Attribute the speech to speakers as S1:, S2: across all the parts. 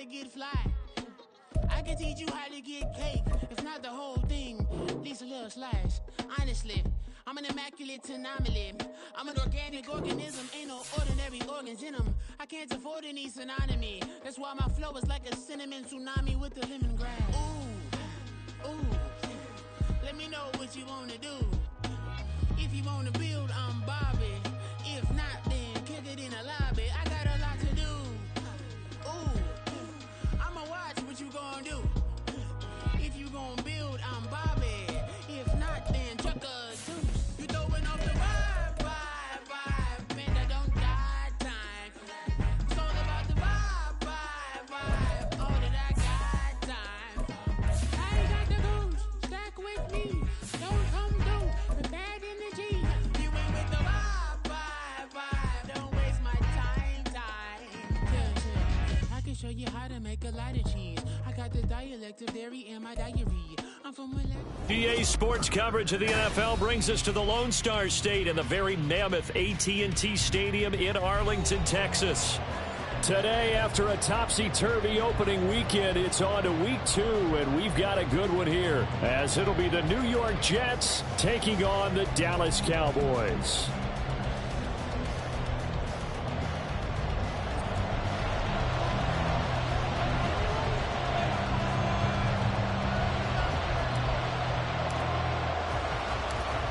S1: get fly. I can teach you how to get cake, if not the whole thing, at least a little slice. Honestly, I'm an immaculate anomaly. I'm an organic organism, ain't no ordinary organs in them. I can't afford any synonymy. That's why my flow is like a cinnamon tsunami with the lemongrass. Ooh, ooh, let me know what you wanna do. If you wanna build, I'm Bobby. If not, then kick it in the lobby. I got a lot to do. Ooh, I'ma watch what you gon' do. If you gon' build, I'm Bobby. If not, then chuck a deuce. You throwing off the vibe, man, I don't die time. It's all about the vibe, all that I got time. I ain't got the goose, stack with me. Don't come through with bad energy. You ain't with the vibe, don't waste my time. Yeah. I can show you how to make a lot of cheese. I got the dialect of dairy in my diary. I'm from
S2: EA Sports coverage of the NFL brings us to the Lone Star State and the very mammoth AT&T Stadium in Arlington, Texas. Today, after a topsy-turvy opening weekend, it's on to week 2, and we've got a good one here, as it'll be the New York Jets taking on the Dallas Cowboys.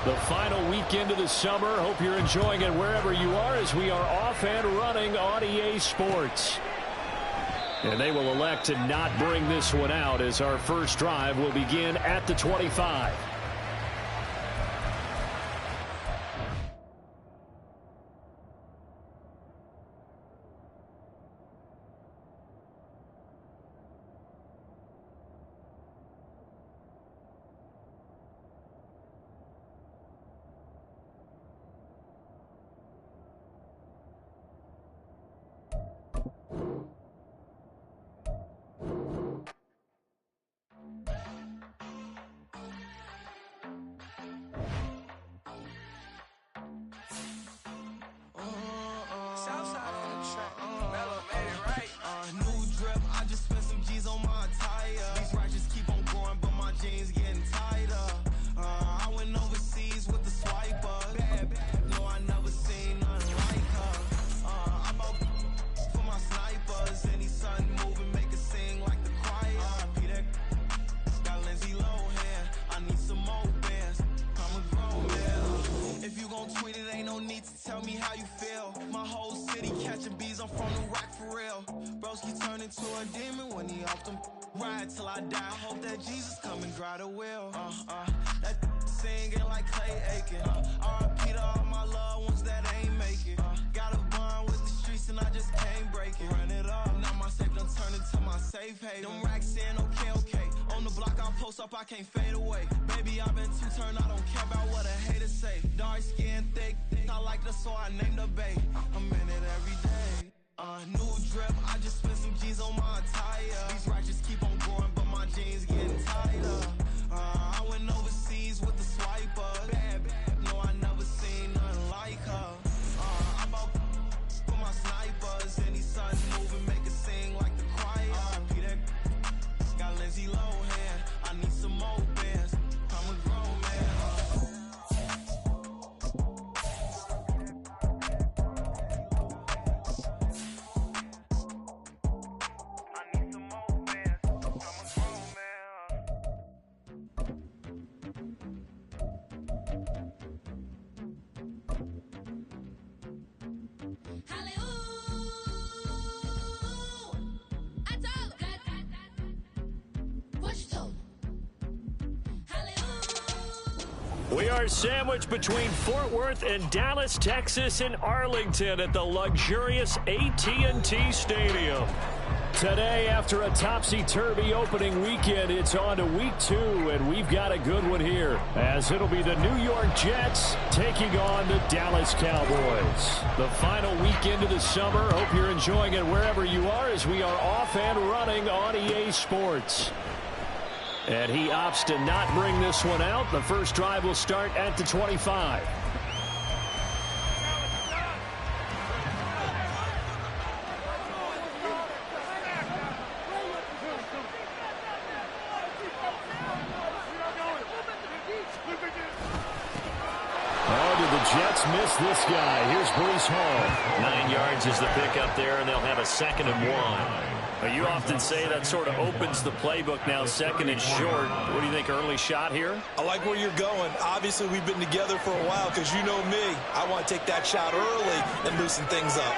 S2: The final weekend of the summer. Hope you're enjoying it wherever you are as we are off and running on EA Sports. And they will elect to not bring this one out as our first drive will begin at the 25.
S3: I can't fade away. Baby, I've been too turned, I don't care about what a hater say. Dark skin, thick, I like the so I named the bae. I'm in it every day. New drip, I just spent some G's on my attire. These righteous keep on growing, but my jeans getting tighter. I went overseas with the swiper. Bad, no, I never seen nothing like her. I bought for my snipers, and these sons moving, make it sing like the choir. Peter got Lindsay Lohan. I need some more bands. I'm a grown man. I need some more bands. I'm a grown
S2: We are sandwiched between Fort Worth and Dallas, Texas, and Arlington at the luxurious AT&T Stadium. Today, after a topsy-turvy opening weekend, it's on to week 2, and we've got a good one here, as it'll be the New York Jets taking on the Dallas Cowboys. The final weekend of the summer. Hope you're enjoying it wherever you are as we are off and running on EA Sports. And he opts to not bring this one out. The first drive will start at the 25. Jets miss this guy. Here's Breece Hall.
S4: 9 yards is the pickup there, and they'll have a 2nd and 1.
S2: You often say that sort of opens the playbook now, 2nd and short. What do you think, early shot here?
S5: I like where you're going. Obviously, we've been together for a while because you know me. I want to take that shot early and loosen things up.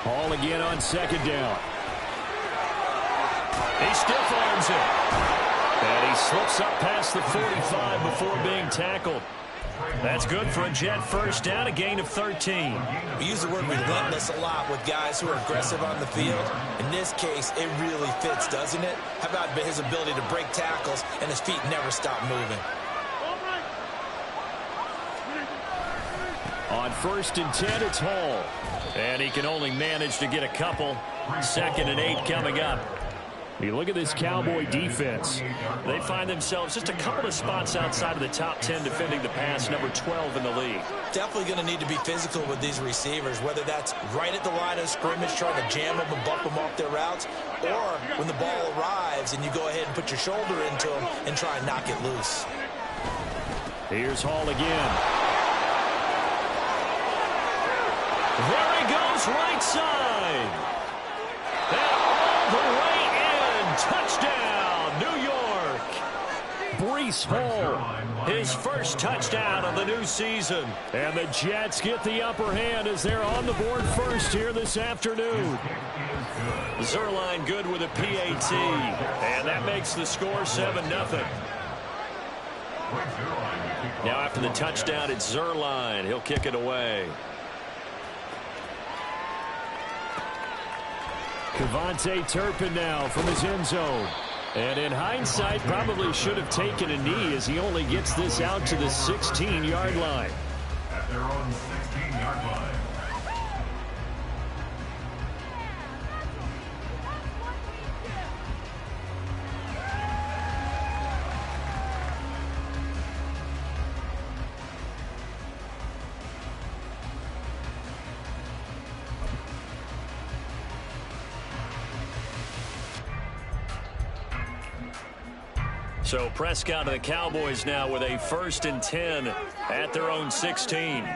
S2: Hall again on 2nd down. He stiff arms it. And he slips up past the 45 before being tackled. That's good for a Jet first down, a gain of 13.
S5: We use the word relentless a lot with guys who are aggressive on the field. In this case, it really fits, doesn't it? How about his ability to break tackles and his feet never stop moving?
S2: On 1st and 10, it's Hall. And he can only manage to get a couple. 2nd and 8 coming up. You look at this Cowboy defense. They find themselves just a couple of spots outside of the top 10 defending the pass, number 12 in the league.
S5: Definitely going to need to be physical with these receivers, whether that's right at the line of scrimmage trying to jam them and bump them off their routes, or when the ball arrives and you go ahead and put your shoulder into them and try and knock it loose.
S2: Here's Hall again. There he goes, right side. And all the way in. Touchdown, New York. Breece Hall, his first touchdown of the new season. And the Jets get the upper hand as they're on the board first here this afternoon. Zerline good with a PAT. And that makes the score 7-0. Now after the touchdown, it's Zerline. He'll kick it away. Devontae Turpin now from his end zone. And in hindsight, probably should have taken a knee as he only gets this out to the 16-yard line.
S6: At their own 16-yard line.
S2: So Prescott and the Cowboys now with a 1st and 10 at their own 16.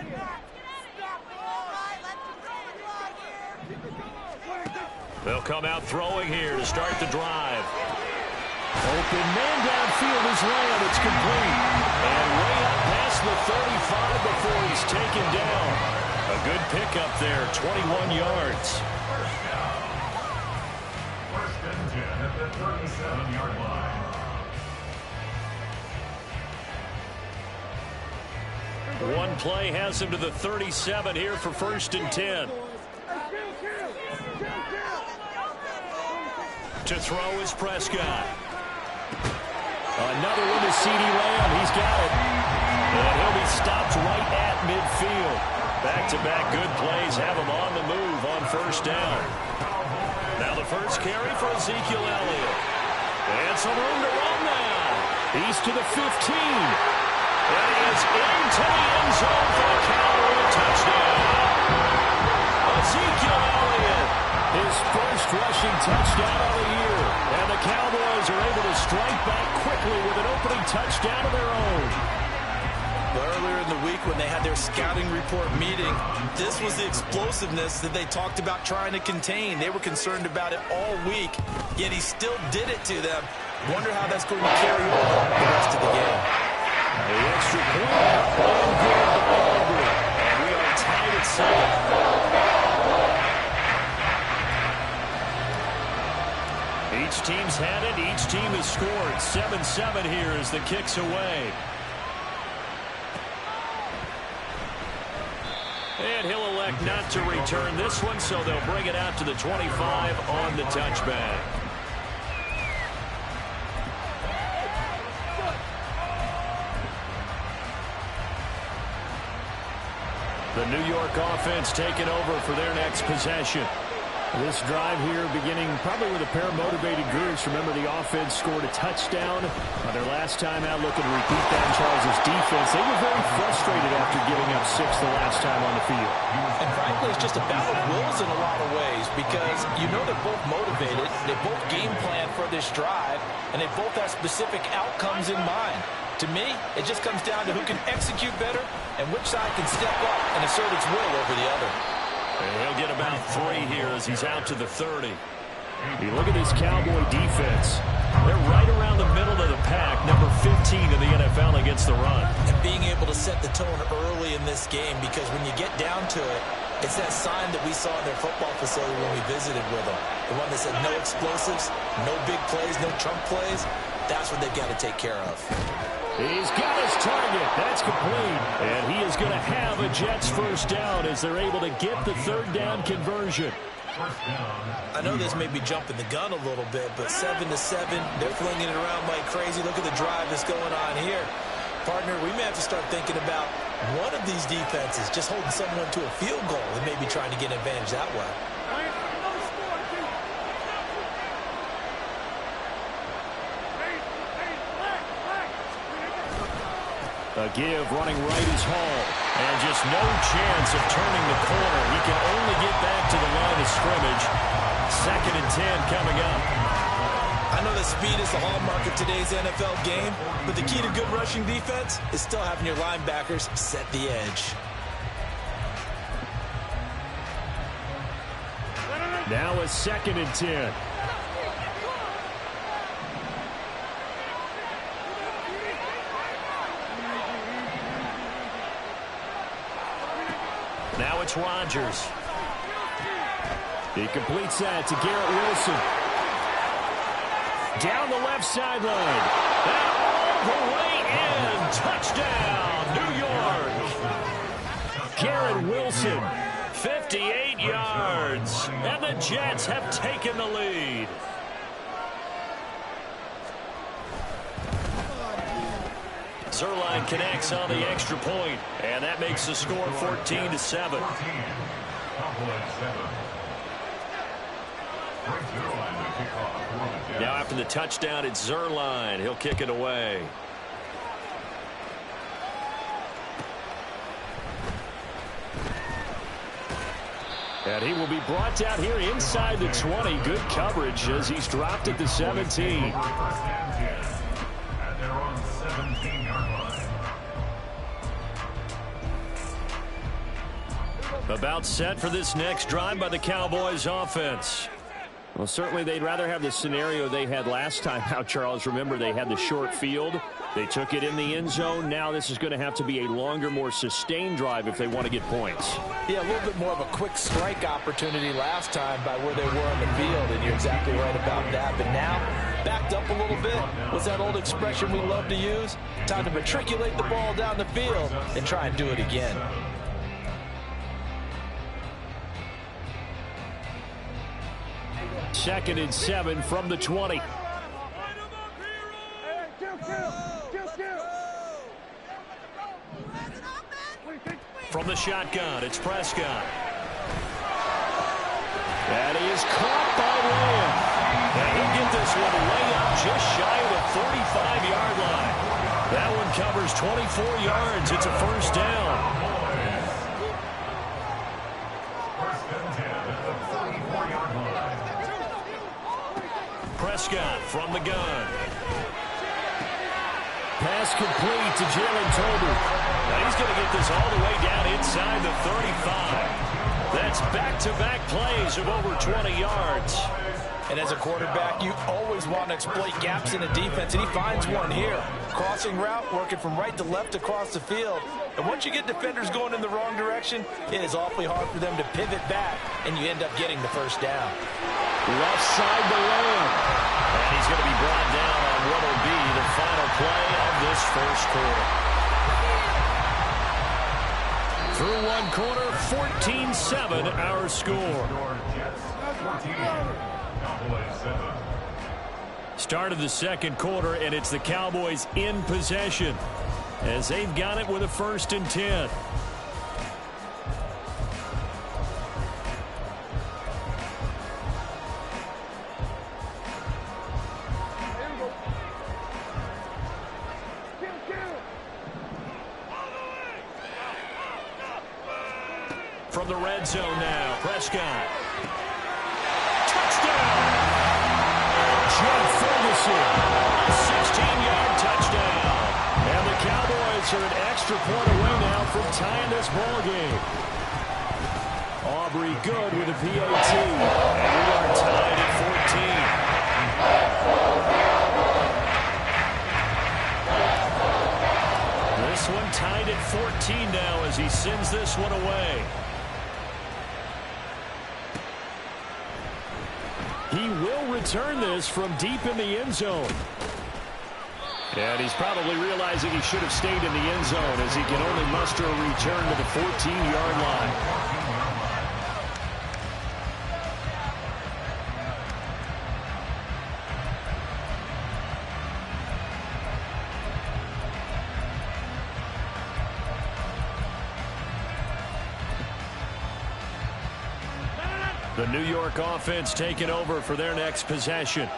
S2: They'll come out throwing here to start the drive. Open man downfield is Lamb. It's complete. And way up past the 35 before he's taken down. A good pickup there, 21 yards.
S6: First and 10 at the 37-yard line.
S2: One play has him to the 37 here for 1st and 10. To throw is Prescott. Another one to CeeDee Lamb. He's got it. And he'll be stopped right at midfield. Back-to-back good plays have him on the move on 1st down. Now the first carry for Ezekiel Elliott. And some room to run now. He's to the 15. And he is into the end zone for the Cowboys touchdown. Ezekiel Elliott, his first rushing touchdown of the year. And the Cowboys are able to strike back quickly with an opening touchdown of their own.
S5: Earlier in the week when they had their scouting report meeting, this was the explosiveness that they talked about trying to contain. They were concerned about it all week, yet he still did it to them. Wonder how that's going to carry over the rest of the game.
S2: The extra point and good by Aubrey. And we are tied at 7. Each team's had it. Each team has scored. 7-7 here as the kick's away. And he'll elect not to return this one, so they'll bring it out to the 25 on the touchback. The New York offense taking over for their next possession. This drive here beginning probably with a pair of motivated groups. Remember, the offense scored a touchdown on their last time out, looking to repeat that in Charles' defense. They were very frustrated after giving up 6 the last time on the field.
S5: And frankly, it's just a battle of wills in a lot of ways because you know they're both motivated, they both game plan for this drive, and they both have specific outcomes in mind. To me, it just comes down to who can execute better and which side can step up and assert its will over the other.
S2: And he'll get about 3 here as he's out to the 30. You look at this Cowboy defense. They're right around the middle of the pack, number 15 in the NFL against the run.
S5: And being able to set the tone early in this game, because when you get down to it, it's that sign that we saw in their football facility when we visited with them. The one that said no explosives, no big plays, no chunk plays. That's what they've got to take care of.
S2: He's got his target. That's complete. And he is going to have a Jets first down as they're able to get the third down conversion.
S5: I know this may be jumping the gun a little bit, but 7-7, they're flinging it around like crazy. Look at the drive that's going on here. Partner, we may have to start thinking about one of these defenses just holding someone to a field goal and maybe trying to get an advantage that way.
S2: A give running right is Hall. And just no chance of turning the corner. He can only get back to the line of scrimmage. 2nd and 10 coming up.
S5: I know that speed is the hallmark of today's NFL game, but the key to good rushing defense is still having your linebackers set the edge.
S2: Now a 2nd and 10. Now it's Rodgers. He completes that to Garrett Wilson. Down the left sideline. And all the way in. Touchdown, New York. Garrett Wilson, 58 yards. And the Jets have taken the lead. Zerline connects on the extra point, and that makes the score 14-7. Now after the touchdown, it's Zerline. He'll kick it away. And he will be brought down here inside the 20. Good coverage as he's dropped at the 17. About set for this next drive by the Cowboys offense. Well, certainly they'd rather have the scenario they had last time out, Charles. Remember, they had the short field. They took it in the end zone. Now this is going to have to be a longer, more sustained drive if they want to get points.
S5: Yeah, a little bit more of a quick strike opportunity last time by where they were on the field, and you're exactly right about that. But now, backed up a little bit. What's that old expression we love to use? Time to matriculate the ball down the field and try and do it again.
S2: Second and 7 from the 20. From the shotgun, it's Prescott. That is caught by Lamb. And he'll get this one way up just shy of the 35-yard line. That one covers 24 yards. It's a first down. Prescott from the gun. Pass complete to Jalen Tolbert. Now he's going to get this all the way down inside the 35. That's back-to-back plays of over 20 yards.
S5: And as a quarterback, you always want to exploit gaps in a defense, and he finds one here. Crossing route, working from right to left across the field. And once you get defenders going in the wrong direction, it is awfully hard for them to pivot back, and you end up getting the first down.
S2: Left side to Lamb. And he's going to be brought down on what will be the final play of this first quarter. Through one quarter, 14-7 our score. Start of the second quarter, and it's the Cowboys in possession as they've got it with a 1st and 10. From the red zone now, Prescott. Touchdown! Joe Ferguson, a 16-yard touchdown. Giants are an extra point away now from tying this ball game. Aubrey good with a PAT. And we are tied at 14. This one tied at 14 now as he sends this one away. He will return this from deep in the end zone. And he's probably realizing he should have stayed in the end zone as he can only muster a return to the 14-yard line. The New York offense taking over for their next possession.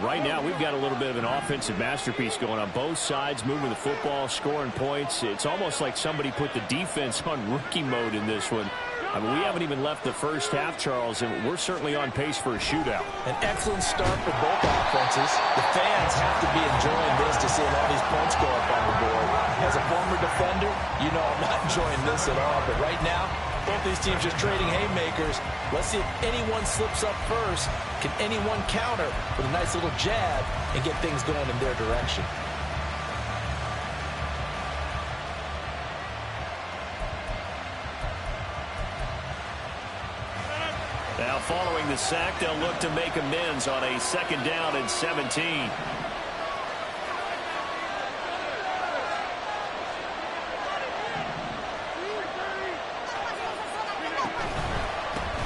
S2: Right now, we've got a little bit of an offensive masterpiece going on both sides, moving the football, scoring points. It's almost like somebody put the defense on rookie mode in this one. I mean, we haven't even left the first half, Charles, and we're certainly on pace for a shootout.
S5: An excellent start for both offenses. The fans have to be enjoying this to see all these points go up on the board. As a former defender, you know I'm not enjoying this at all, but right now, both these teams just trading haymakers. Let's see if anyone slips up first. Can anyone counter with a nice little jab and get things going in their direction?
S2: Now following the sack, they'll look to make amends on a 2nd down and 17.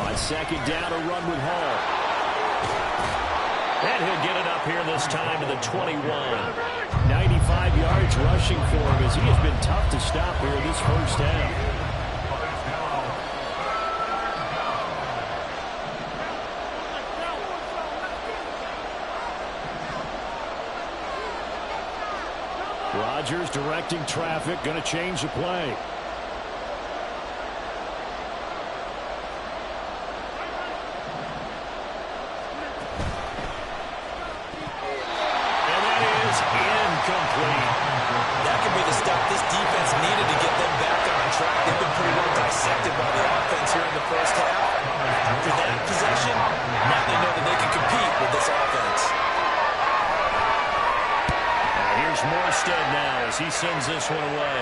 S2: On 2nd down, a run with Hall. And he'll get it up here this time to the 21. 95 yards rushing for him as he has been tough to stop here this first half. Rodgers directing traffic, going to change the play.
S5: That could be the stop this defense needed to get them back on track. They've been pretty well dissected by the offense here in the first half. After that possession, now they know that they can compete with this offense.
S2: Here's Morstead now as he sends this one away.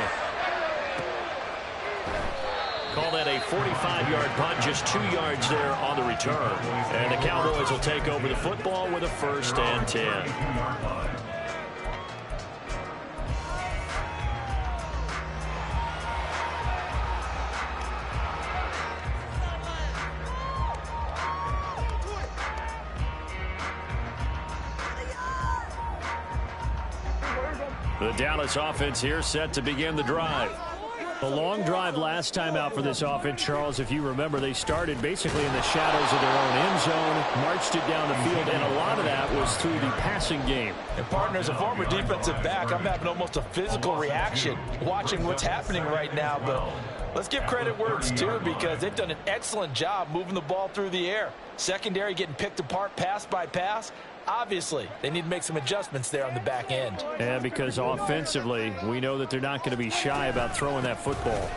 S2: Call that a 45-yard punt, just 2 yards there on the return. And the Cowboys will take over the football with a 1st and 10. The Dallas offense here set to begin the drive. The long drive last time out for this offense, Charles, if you remember, they started basically in the shadows of their own end zone, marched it down the field, and a lot of that was through the passing game.
S5: And partner, as a former defensive back, I'm having almost a physical reaction watching what's happening right now, but let's give credit where it's due because they've done an excellent job moving the ball through the air. Secondary getting picked apart pass by pass. Obviously, they need to make some adjustments there on the back end.
S2: And because offensively, we know that they're not going to be shy about throwing that football.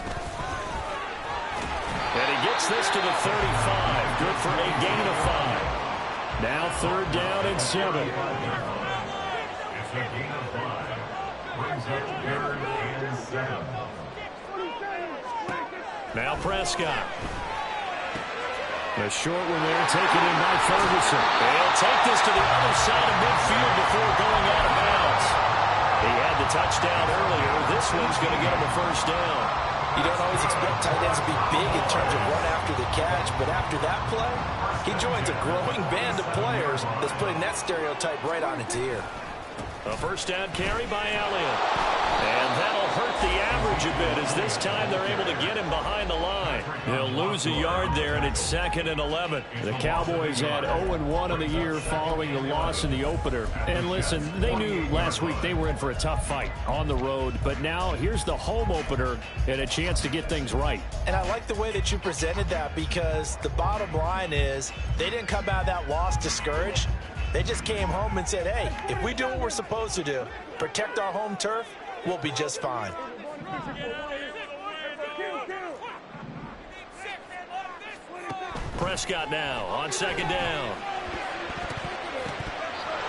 S2: And he gets this to the 35. Good for a gain of 5. Now 3rd down and 7.
S6: It's a gain of 5. Brings up 3rd and 7.
S2: Now Prescott. A short one there, taken in by Ferguson. They'll take this to the other side of midfield before going out of bounds. He had the touchdown earlier. This one's going to get him a 1st down.
S5: You don't always expect tight ends to be big in terms of run after the catch, but after that play, he joins a growing band of players that's putting that stereotype right on its ear.
S2: A 1st down carry by Elliott. And that'll hurt the average a bit as this time they're able to get him behind the line. They'll lose a yard there, and it's 2nd and 11. The Cowboys had 0-1 on the year following the loss in the opener. And listen, they knew last week they were in for a tough fight on the road. But now here's the home opener and a chance to get things right.
S5: And I like the way that you presented that because the bottom line is they didn't come out of that loss discouraged. They just came home and said, hey, if we do what we're supposed to do, protect our home turf, we'll be just fine.
S2: Prescott now on second down.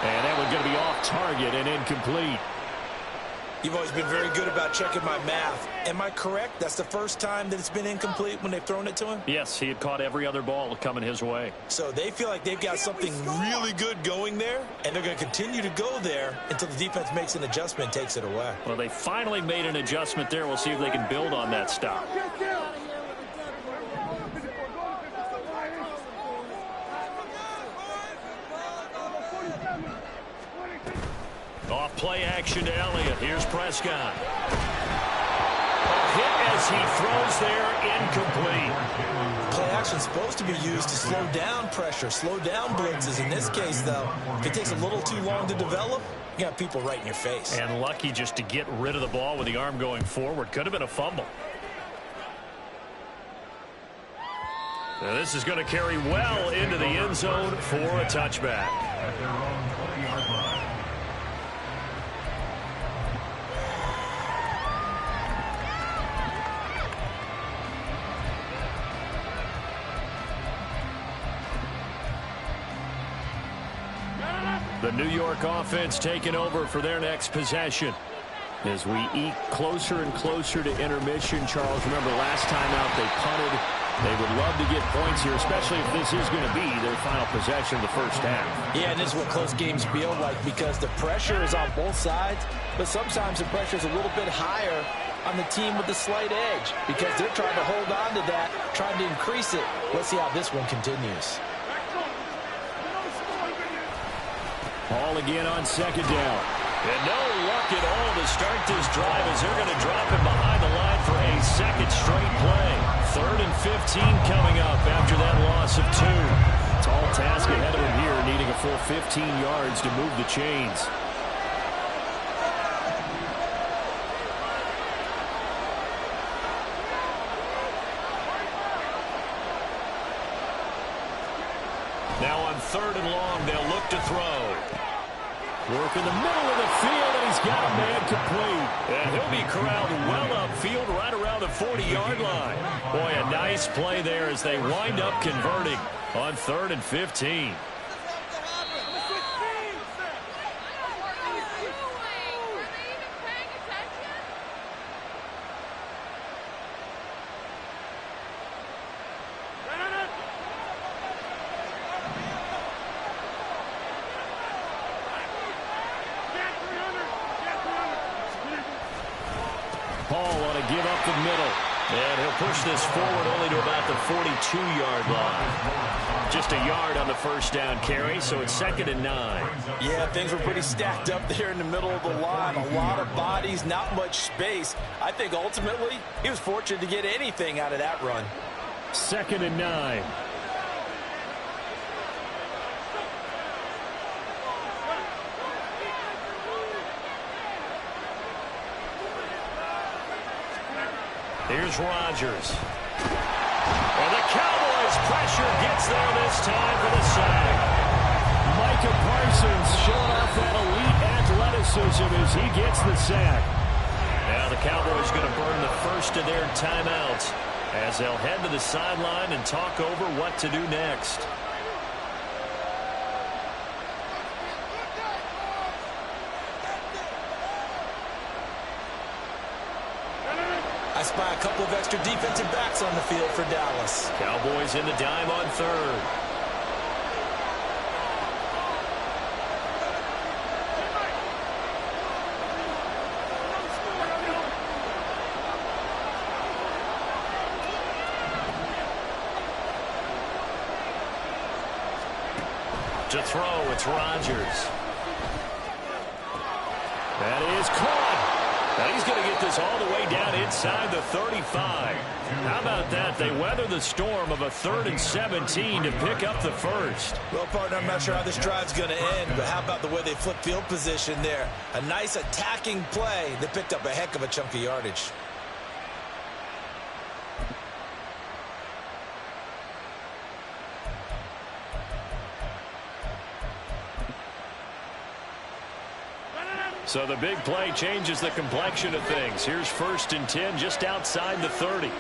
S2: And that one's going to be off target and incomplete.
S5: You've always been very good about checking my math. Am I correct? That's the first time that it's been incomplete when they've thrown it to him?
S2: Yes, he had caught every other ball coming his way.
S5: So they feel like they've got something really good going there, and they're going to continue to go there until the defense makes an adjustment and takes it away.
S2: Well, they finally made an adjustment there. We'll see if they can build on that stop. Off play action to Elliott. Here's Prescott. A hit as he throws there, incomplete.
S5: Play action is supposed to be used to slow down pressure, slow down blitzes. In this case, though, if it takes a little too long to develop, you got people right in your face.
S2: And lucky just to get rid of the ball with the arm going forward. Could have been a fumble. Now this is going to carry well into the end zone for a touchback.
S6: At their own 20-yard line.
S2: The New York offense taking over for their next possession. As we eat closer and closer to intermission, Charles, remember last time out they punted. They would love to get points here, especially if this is going to be their final possession of the first half.
S5: Yeah, and this is what close games feel like because the pressure is on both sides, but sometimes the pressure is a little bit higher on the team with the slight edge because they're trying to hold on to that, trying to increase it. Let's see how this one continues.
S2: Ball again on second down. And no luck at all to start this drive as they're going to drop him behind the line for a second straight play. 3rd and 15 coming up after that loss of 2. Tall task ahead of him here, needing a full 15 yards to move the chains. Now on 3rd and long, they'll look to throw. Work in the middle of the field, and he's got a man complete. And he'll be corralled well upfield right around the 40-yard line. Boy, a nice play there as they wind up converting on 3rd and 15. Give up the middle, and he'll push this forward only to about the 42-yard line. Just a yard on the first down carry, so it's 2nd and 9.
S5: Yeah, things were pretty stacked up there in the middle of the line. A lot of bodies, not much space. I think ultimately he was fortunate to get anything out of that run.
S2: 2nd and 9. Here's Rodgers. And the Cowboys' pressure gets there this time for the sack. Micah Parsons showing off that elite athleticism as he gets the sack. Now the Cowboys going to burn the first of their timeouts as they'll head to the sideline and talk over what to do next.
S5: I spy a couple of extra defensive backs on the field for Dallas.
S2: Cowboys in the dime on 3rd. To throw, it's Rodgers. That is caught. Now he's going to get this all the way down inside the 35. How about that? They weather the storm of a 3rd and 17 to pick up the first.
S5: Well, partner, I'm not sure how this drive's going to end, but how about the way they flip field position there? A nice attacking play. They picked up a heck of a chunk of yardage.
S2: So the big play changes the complexion of things. Here's 1st and 10 just outside the 30.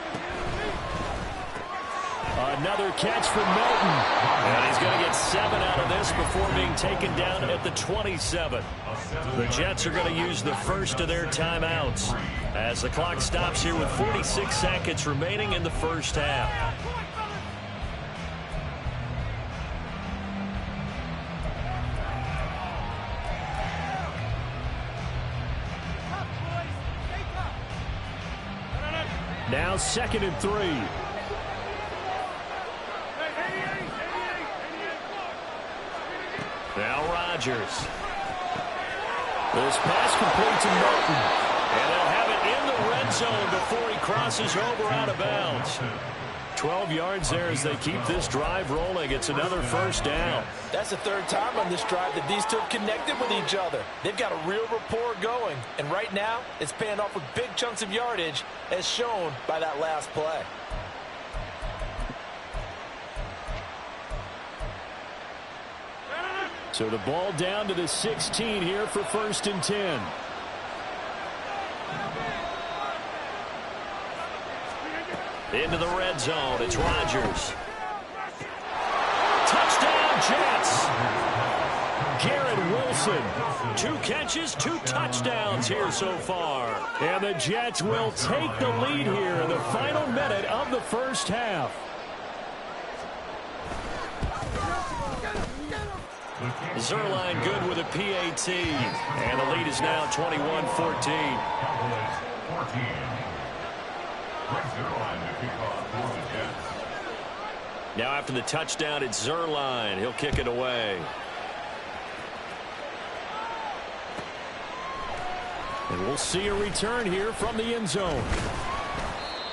S2: Another catch from Milton. And he's going to get 7 out of this before being taken down at the 27. The Jets are going to use the first of their timeouts as the clock stops here with 46 seconds remaining in the first half. Now 2nd and 3. Now Rodgers. This pass complete to Martin. And they'll have it in the red zone before he crosses over out of bounds. 12 yards there as they keep this drive rolling. It's another first down.
S5: That's the 3rd time on this drive that these two have connected with each other. They've got a real rapport going. And right now, it's paying off with big chunks of yardage as shown by that last play.
S2: So the ball down to the 16 here for 1st and 10. Into the red zone. It's Rodgers. Touchdown, Jets. Garrett Wilson. 2 catches, 2 touchdowns here so far. And the Jets will take the lead here in the final minute of the first half. Zerline good with a PAT. And the lead is now 21-14. Now after the touchdown, it's Zerline. He'll kick it away. And we'll see a return here from the end zone.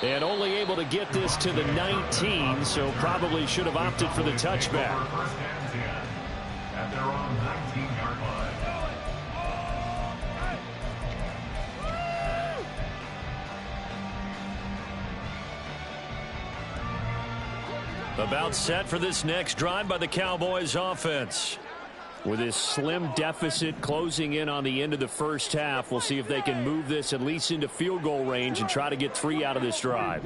S2: And only able to get this to the 19, so probably should have opted for the touchback.
S6: At their own 19-yard line.
S2: About set for this next drive by the Cowboys offense. With this slim deficit closing in on the end of the first half, we'll see if they can move this at least into field goal range and try to get 3 out of this drive.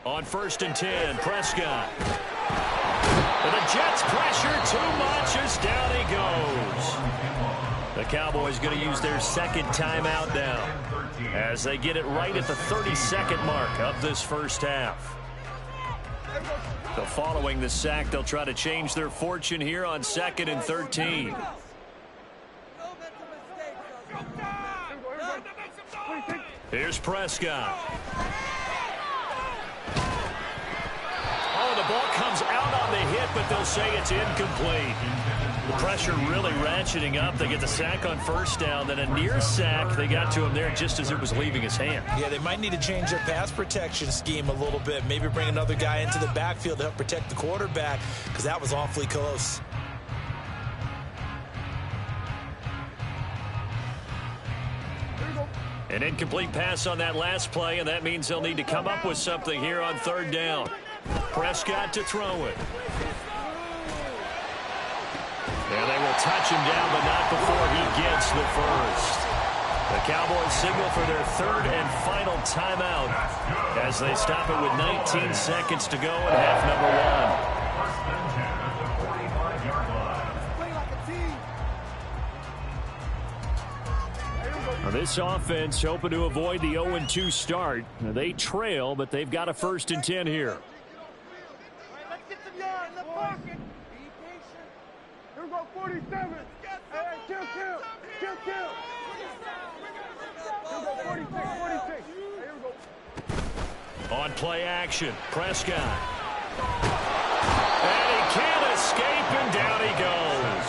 S2: On 1st and 10, Prescott. And the Jets pressure too much as down he goes. The Cowboys going to use their 2nd timeout now as they get it right at the 32nd mark of this first half. So following the sack, they'll try to change their fortune here on 2nd and 13. Here's Prescott. Oh, the ball comes out on the hit, but they'll say it's incomplete. The pressure really ratcheting up. They get the sack on 1st down, then a near sack. They got to him there just as it was leaving his hand.
S5: Yeah, they might need to change their pass protection scheme a little bit. Maybe bring another guy into the backfield to help protect the quarterback, because that was awfully close.
S2: An incomplete pass on that last play, and that means they'll need to come up with something here on 3rd down. Prescott to throw it. And they will touch him down, but not before he gets the first. The Cowboys signal for their 3rd and final timeout as they stop it with 19 seconds to go in half number 1. Now this offense hoping to avoid the 0-2 start. Now they trail, but they've got a 1st and 10 here.
S7: Let's get some yards in the pocket. Here we go, 47. Hey, kill. Here we go, 46. Here we go.
S2: On play action, Prescott. And he can't escape, and down he goes.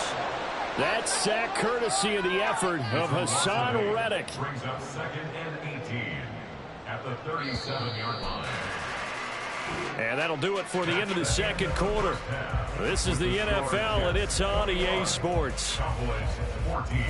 S2: That sack courtesy of the effort of Hassan Reddick.
S6: Brings up 2nd and 18 at the 37-yard line.
S2: And that'll do it for the end of the 2nd quarter. This is the NFL, and it's on EA Sports.
S6: Cowboys 14.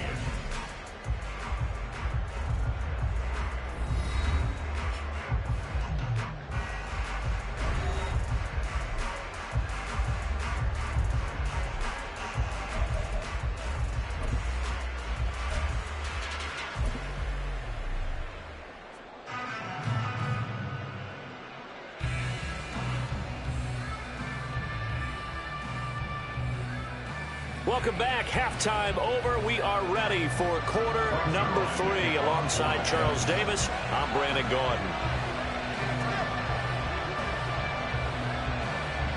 S2: Welcome back. Halftime over. We are ready for quarter number 3. Alongside Charles Davis, I'm Brandon Gordon.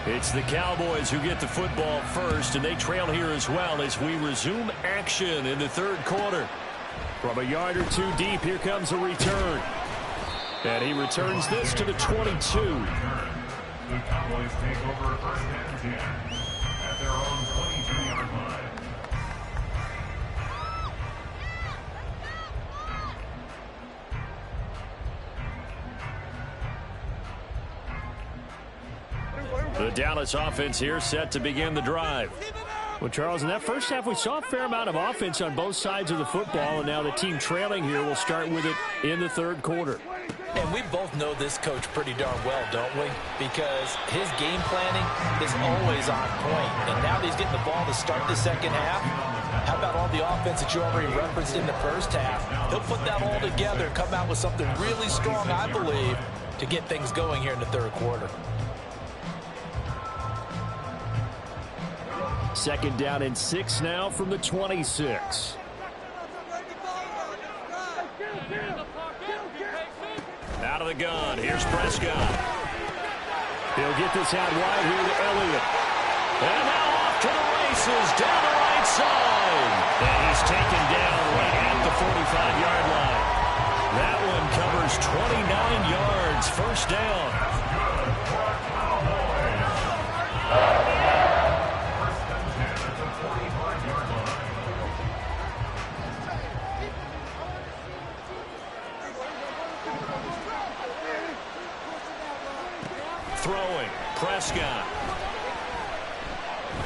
S2: It's the Cowboys who get the football first, and they trail here as well as we resume action in the third quarter. From a yard or two deep, here comes a return. And he returns this to the 22.
S6: The Cowboys take over first and 10 at their own 22-yard line.
S2: The Dallas offense here set to begin the drive. Well, Charles, in that first half, we saw a fair amount of offense on both sides of the football, and now the team trailing here will start with it in the third quarter.
S5: And we both know this coach pretty darn well, don't we? Because his game planning is always on point. And now that he's getting the ball to start the second half, how about all the offense that you already referenced in the first half? He'll put that all together and come out with something really strong, I believe, to get things going here in the third quarter.
S2: Second down and 6 now from the 26. Out of the gun. Here's Prescott. He'll get this out wide here to Elliott. And now off to the races down the right side. And he's taken down right at the 45-yard line. That one covers 29 yards. First down. Throwing, Prescott.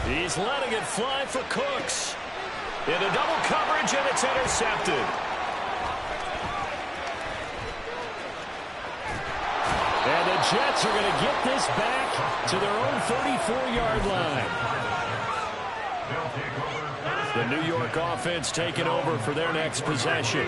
S2: He's letting it fly for Cooks. Into double coverage, and it's intercepted. And the Jets are going to get this back to their own 34-yard line. The New York offense taking over for their next possession.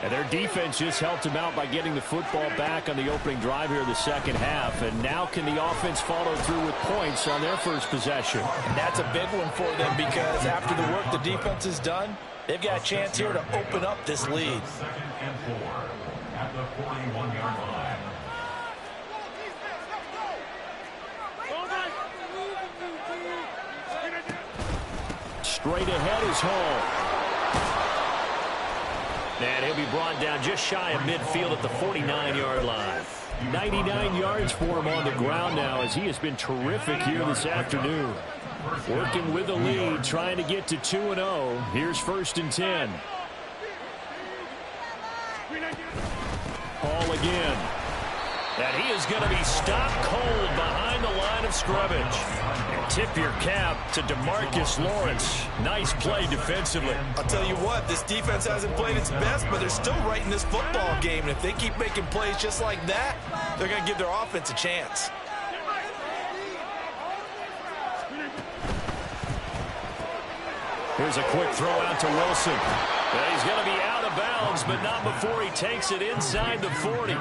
S2: And their defense just helped them out by getting the football back on the opening drive here in the second half. And now can the offense follow through with points on their first possession?
S5: And that's a big one for them because after the work the defense has done, they've got a chance here to open up this lead.
S6: Second and 4 at the 41-yard line.
S2: Straight ahead is Hall. And he'll be brought down just shy of midfield at the 49-yard line. 99 yards for him on the ground now as he has been terrific here this afternoon. Working with the lead, trying to get to 2-0. Here's first and 10. Hall again. And he is going to be stopped cold behind the line of scrimmage. And tip your cap to DeMarcus Lawrence. Nice play defensively.
S5: I'll tell you what, this defense hasn't played its best, but they're still right in this football game. And if they keep making plays just like that, they're going to give their offense a chance.
S2: Here's a quick throw out to Wilson. And he's going to be out of bounds, but not before he takes it inside the 40.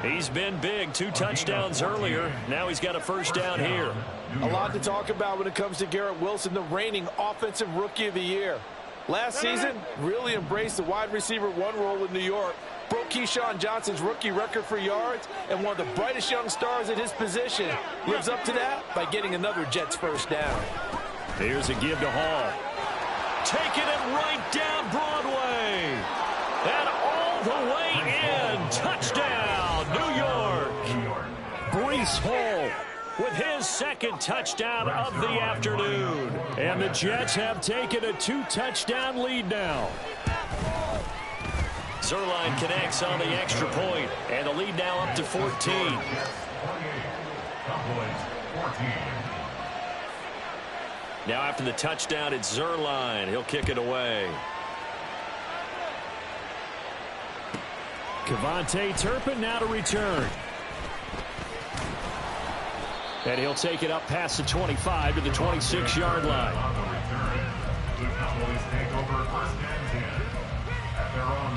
S2: He's been big. 2 touchdowns earlier. Now he's got a first down here.
S5: A lot to talk about when it comes to Garrett Wilson, the reigning offensive rookie of the year. Last season, really embraced the wide receiver 1 role in New York. Broke Keyshawn Johnson's rookie record for yards, and one of the brightest young stars at his position lives up to that by getting another Jets first down.
S2: Here's a give to Hall. Taking it right down Broadway. And all the way in. Touchdown, New York. Breece Hall with his second touchdown of the afternoon. And the Jets have taken a 2-touchdown lead now. Zerline connects on the extra point, and the lead now up to 14. Now after the touchdown, it's Zerline. He'll kick it away. Kevontae Turpin now to return. And he'll take it up past the 25 to the 26-yard line.
S6: On the return, the Cowboys take over first and 10 at their own